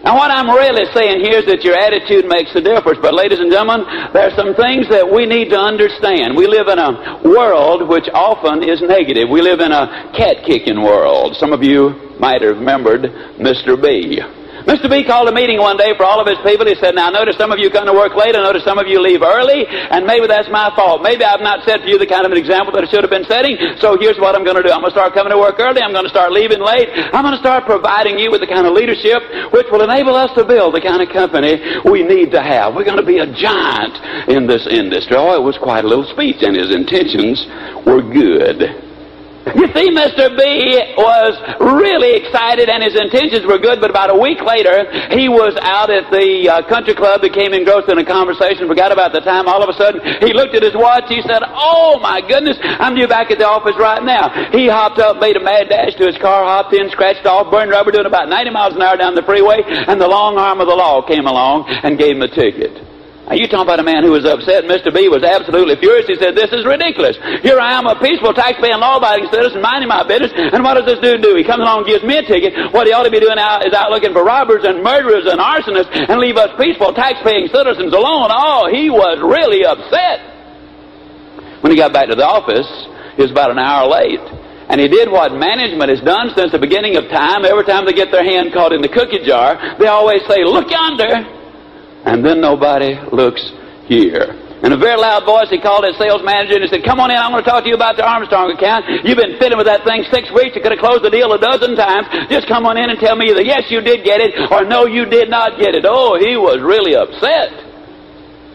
Now, what I'm really saying here is that your attitude makes a difference. But, ladies and gentlemen, there are some things that we need to understand. We live in a world which often is negative. We live in a cat-kicking world. Some of you might have remembered Mr. B. Mr. B called a meeting one day for all of his people. He said, now, I notice some of you come to work late. I notice some of you leave early. And maybe that's my fault. Maybe I've not set for you the kind of an example that I should have been setting. So here's what I'm going to do. I'm going to start coming to work early. I'm going to start leaving late. I'm going to start providing you with the kind of leadership which will enable us to build the kind of company we need to have. We're going to be a giant in this industry. Oh, it was quite a little speech, and his intentions were good. You see, Mr. B was really excited and his intentions were good, but about a week later, he was out at the country club, became engrossed in a conversation, forgot about the time. All of a sudden, he looked at his watch. He said, oh, my goodness, I'm due back at the office right now. He hopped up, made a mad dash to his car, hopped in, scratched off, burned rubber, doing about 90 miles an hour down the freeway, and the long arm of the law came along and gave him a ticket. Now, you talking about a man who was upset. Mr. B was absolutely furious. He said, this is ridiculous. Here I am, a peaceful, tax-paying, law-abiding citizen, minding my business, and what does this dude do? He comes along and gives me a ticket. What he ought to be doing now is out looking for robbers and murderers and arsonists and leave us peaceful, tax-paying citizens alone. Oh, he was really upset. When he got back to the office, he was about an hour late. And he did what management has done since the beginning of time. Every time they get their hand caught in the cookie jar, they always say, look yonder. And then nobody looks here. In a very loud voice, he called his sales manager and he said, come on in, I want to talk to you about the Armstrong account. You've been fiddling with that thing 6 weeks. You could have closed the deal a dozen times. Just come on in and tell me either yes, you did get it, or no, you did not get it. Oh, he was really upset.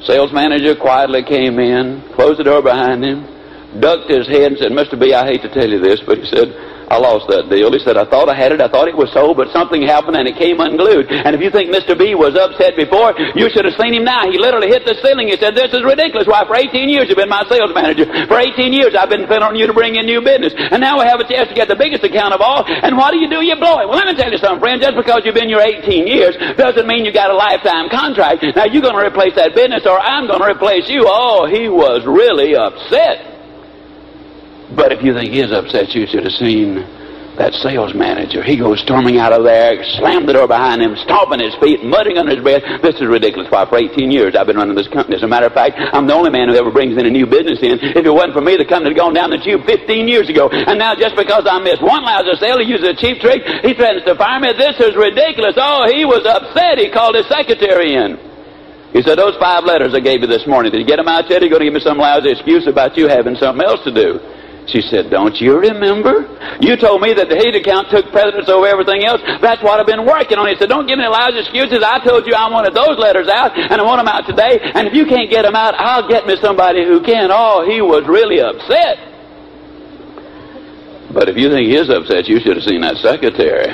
Sales manager quietly came in, closed the door behind him, ducked his head and said, Mr. B, I hate to tell you this, but he said, I lost that deal. He said, I thought I had it, I thought it was sold, but something happened and it came unglued. And if you think Mr. B was upset before, you should have seen him now. He literally hit the ceiling. He said, this is ridiculous. Why, for 18 years you've been my sales manager. For 18 years I've been depending on you to bring in new business. And now we have a chance to get the biggest account of all. And what do? You blow it. Well, let me tell you something, friend. Just because you've been here 18 years doesn't mean you got a lifetime contract. Now you're going to replace that business or I'm going to replace you. Oh, he was really upset. But if you think he is upset, you should have seen that sales manager. He goes storming out of there, slammed the door behind him, stomping his feet, muttering under his breath. This is ridiculous. Why, for 18 years I've been running this company. As a matter of fact, I'm the only man who ever brings in a new business in. If it wasn't for me, the company had gone down the tube 15 years ago. And now just because I missed one lousy sale, he uses a cheap trick, he threatens to fire me. This is ridiculous. Oh, he was upset. He called his secretary in. He said, those 5 letters I gave you this morning, did you get them out yet? Are you going to give me some lousy excuse about you having something else to do? She said, don't you remember? You told me that the hate account took precedence over everything else. That's what I've been working on. He said, don't give me lousy excuses. I told you I wanted those letters out, and I want them out today. And if you can't get them out, I'll get me somebody who can. Oh, he was really upset. But if you think he is upset, you should have seen that secretary.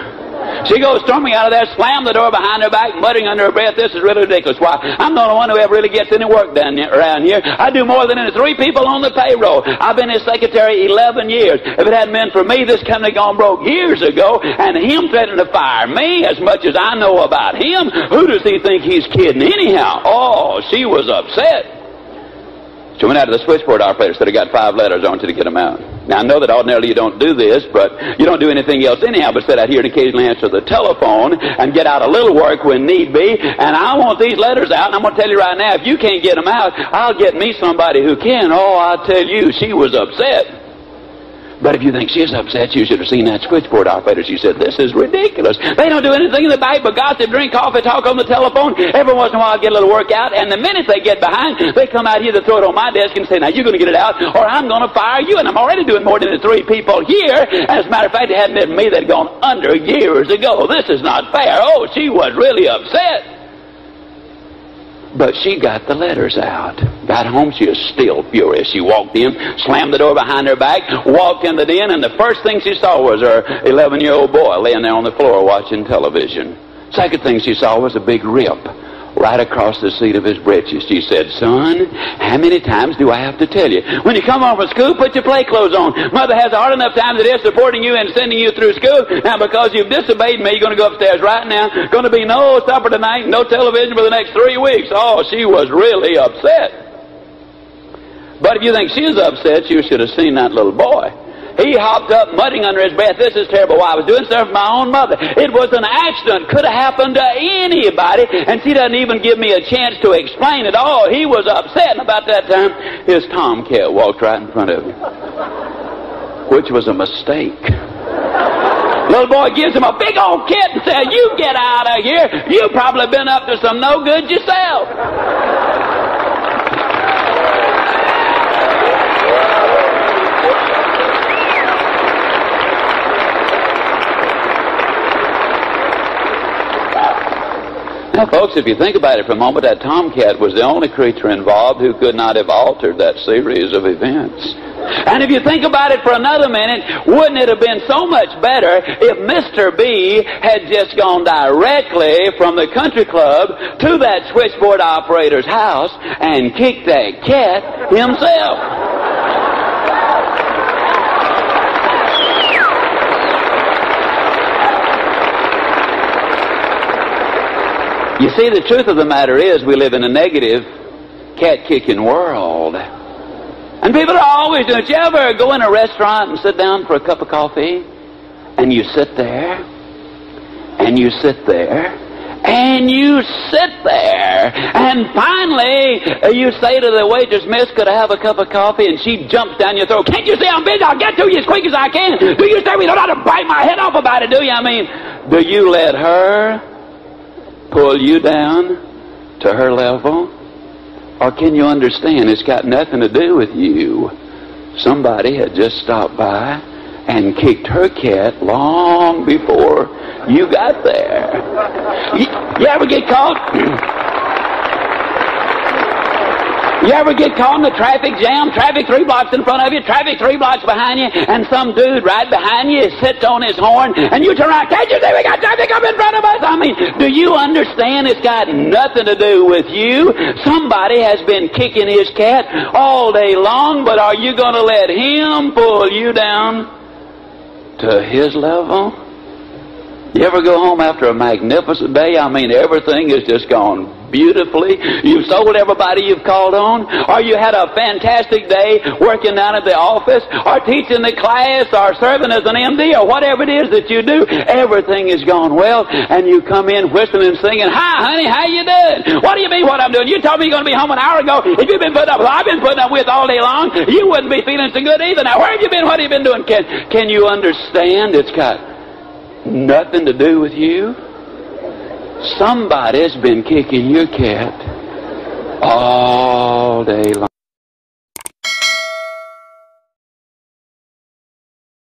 She goes storming out of there, slammed the door behind her back, muttering under her breath, this is really ridiculous. Why, I'm the only one who ever really gets any work done around here. I do more than any 3 people on the payroll. I've been his secretary 11 years. If it hadn't been for me, this company gone broke years ago, and him threatening to fire me as much as I know about him, who does he think he's kidding anyhow? Oh, she was upset. She went out to the switchboard operator, said, I got 5 letters, I want you to get them out. Now, I know that ordinarily you don't do this, but you don't do anything else anyhow but sit out here and occasionally answer the telephone and get out a little work when need be. And I want these letters out, and I'm going to tell you right now, if you can't get them out, I'll get me somebody who can. Oh, I tell you, she was upset. But if you think she's upset, you should have seen that switchboard operator. She said, this is ridiculous. They don't do anything in the back but gossip, drink coffee, talk on the telephone. Every once in a while, get a little work out. And the minute they get behind, they come out here to throw it on my desk and say, now you're going to get it out or I'm going to fire you. And I'm already doing more than the 3 people here. And as a matter of fact, it hadn't been me that had gone under years ago. This is not fair. Oh, she was really upset. But she got the letters out. Got home, she was still furious. She walked in, slammed the door behind her back, walked in the den, and the first thing she saw was her 11-year-old boy laying there on the floor watching television. Second thing she saw was a big rip right across the seat of his britches. She said, son, how many times do I have to tell you? When you come home from school, put your play clothes on. Mother has a hard enough time as it is supporting you and sending you through school. Now, because you've disobeyed me, you're going to go upstairs right now. Going to be no supper tonight, no television for the next 3 weeks. Oh, she was really upset. But if you think she's upset, you should have seen that little boy. He hopped up, muttering under his breath, "This is terrible. Why, I was doing stuff for my own mother. It was an accident. Could have happened to anybody." And she doesn't even give me a chance to explain it all. He was upset, and about that time, his tomcat walked right in front of him, which was a mistake. Little boy gives him a big old kick and says, "You get out of here. You've probably been up to some no good yourself." Now, folks, if you think about it for a moment, that tomcat was the only creature involved who could not have altered that series of events. And if you think about it for another minute, wouldn't it have been so much better if Mr. B had just gone directly from the country club to that switchboard operator's house and kicked that cat himself? You see, the truth of the matter is we live in a negative, cat-kicking world. And people are always doing it. You ever go in a restaurant and sit down for a cup of coffee? And you sit there, and you sit there, and you sit there. And finally, you say to the waitress, "Miss, could I have a cup of coffee?" And she jumps down your throat. "Can't you see I'm busy? I'll get to you as quick as I can. Do you say we don't have to bite my head off about it, do you? I mean, do you let her pull you down to her level? Or can you understand it's got nothing to do with you? Somebody had just stopped by and kicked her cat long before you got there." You ever get caught? You ever get caught in the traffic jam? Traffic 3 blocks in front of you, traffic 3 blocks behind you, and some dude right behind you sits on his horn, and you turn around, "Can't you see we got traffic up in front of us?" I mean, do you understand it's got nothing to do with you? Somebody has been kicking his cat all day long, but are you going to let him pull you down to his level? You ever go home after a magnificent day? I mean, everything has just gone beautifully. You've sold everybody you've called on, or you had a fantastic day working down at the office, or teaching the class, or serving as an MD, or whatever it is that you do. Everything has gone well, and you come in whistling and singing, "Hi, honey, how you doing? What do you mean what I'm doing? You told me you're going to be home an hour ago. If you've been putting up with I've been putting up with all day long, you wouldn't be feeling so good either. Now, where have you been? What have you been doing?" Can you understand? It's got nothing to do with you. Somebody's been kicking your cat all day long.